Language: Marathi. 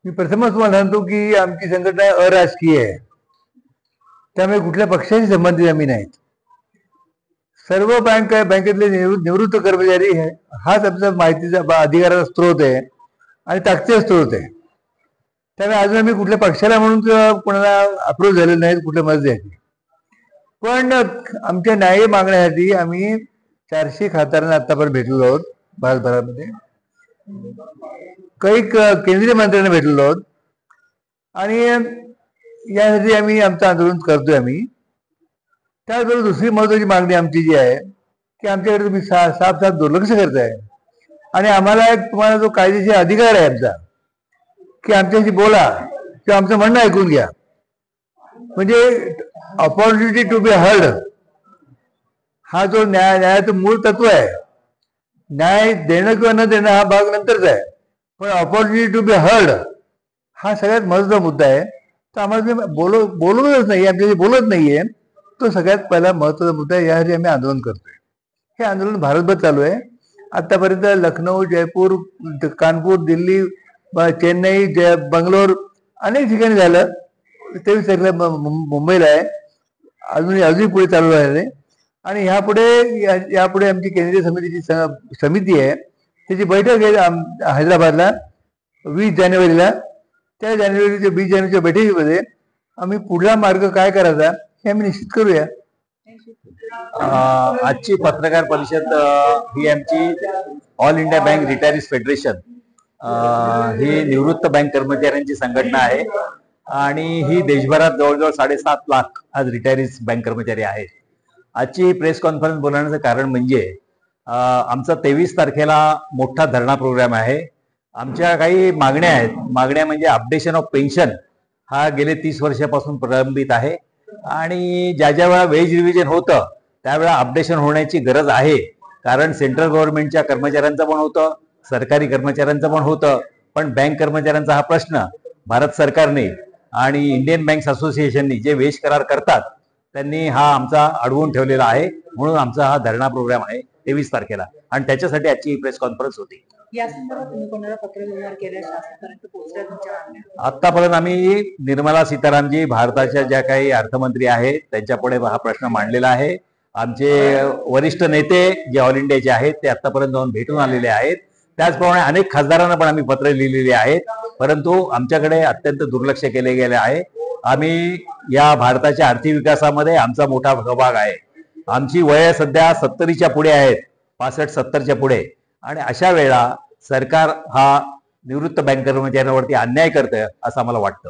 मी प्रथमच तुम्हाला सांगतो की आमची संघटना अराजकीय आहे, त्यामुळे कुठल्या पक्षाशी संबंधित आम्ही नाहीत. सर्व बँकेतले निवृत्त कर्मचारी हाच आमचा माहितीचा अधिकाराचा स्रोत आहे आणि ताकदीचा स्रोत आहे. त्यामुळे अजून आम्ही कुठल्या पक्षाला म्हणून कोणाला अप्रोच झालेले नाहीत कुठल्या मत द्यायची. पण आमच्या न्याय मागण्यासाठी आम्ही 400 खासदारांना आतापर्यंत भेटलेलो आहोत. भारतभरामध्ये काही केंद्रीय मंत्र्यांना भेटलेलो आहोत आणि यासाठी आम्ही आमचं आंदोलन करतोय. आम्ही त्याचबरोबर दुसरी महत्वाची मागणी आमची जी आहे की आमच्याकडे तुम्ही साफ दुर्लक्ष करताय आणि आम्हाला तुम्हाला जो कायदेशीर अधिकार आहे आमचा की आमच्याशी बोला किंवा आमचं म्हणणं ऐकून घ्या, म्हणजे ऑपॉर्च्युनिटी टू बी हर्ड हा जो न्यायाचं मूळ तत्व आहे. न्याय देणं किंवा न देणं हा भाग नंतरचा आहे, पण ऑपॉर्च्युनिटी टू बी हर्ड हा सगळ्यात महत्वाचा मुद्दा आहे. तर आम्हाला बोलवतच नाही, आमच्याशी बोलत नाहीये, तो सगळ्यात पहिला महत्वाचा मुद्दा आहे. यासाठी आम्ही आंदोलन करतोय. हे आंदोलन भारतभर चालू आहे. आतापर्यंत लखनौ, जयपूर, कानपूर, दिल्ली, चेन्नई, बंगलोर अनेक ठिकाणी झालं. 23 तारखेला मुंबईला आहे. अजूनही पुढे चालू आहे आणि यापुढे आमची केंद्रीय समितीची समिती आहे, त्याची बैठक आहे हैदराबादला 20 जानेवारीला. त्या 20 जानेवारीच्या बैठकीमध्ये आम्ही पुढला मार्ग काय करायचा हे आम्ही निश्चित करूया. आजची पत्रकार परिषद ही आमची all India bank retirees federation ही निवृत्त बँक कर्मचाऱ्यांची संघटना आहे आणि ही देशभरात जवळजवळ 7.5 लाख आज रिटायरीज बँक कर्मचारी आहेत. आजची प्रेस कॉन्फरन्स बोलवण्याचं कारण म्हणजे आमचा 23 तारखेला मोठा धरणा प्रोग्राम आहे. आमच्या काही मागण्या आहेत. मागण्या म्हणजे अपडेशन ऑफ पेन्शन हा गेले 30 वर्षापासून प्रलंबित आहे आणि ज्या वेळा वेज रिव्हिजन होतं त्यावेळा अपडेशन होण्याची गरज आहे. कारण सेंट्रल गव्हर्नमेंटच्या कर्मचाऱ्यांचं पण होतं, सरकारी कर्मचाऱ्यांचं पण होतं, पण बँक कर्मचाऱ्यांचा हा प्रश्न भारत सरकारने आणि इंडियन बँक्स असोसिएशननी जे वेज करार करतात त्यांनी हा आमचा अडवून ठेवलेला आहे. म्हणून आमचा हा धरणा प्रोग्राम आहे 23 तारखेला आणि त्याच्यासाठी आजची प्रेस कॉन्फरन्स होती. या संदर्भात तुम्ही कोणाला पत्रव्यवहार केला, शासनापर्यंत पोहोचल्या तुमच्या मागण्या? आतापर्यंत आम्ही निर्मला सीतारामजी भारताच्या ज्या काही अर्थमंत्री आहेत त्यांच्यापुढे हा प्रश्न मांडलेला आहे. आमचे वरिष्ठ नेते जे ऑल इंडियाचे आहेत ते आतापर्यंत जाऊन भेटून आलेले आहेत. त्याचप्रमाणे अनेक खासदारांना पण आम्ही पत्र लिहिलेली आहेत, परंतु आमच्याकडे अत्यंत दुर्लक्ष केले गेले आहे. आम्ही या भारताच्या आर्थिक विकासामध्ये आमचा मोठा सहभाग आहे. आमची वय सध्या 70च्या पुढे आहेत, 65-70च्या पुढे, आणि अशा वेळा सरकार हा निवृत्त बँक कर्मचाऱ्यांवरती अन्याय करतंय असं आम्हाला वाटतं.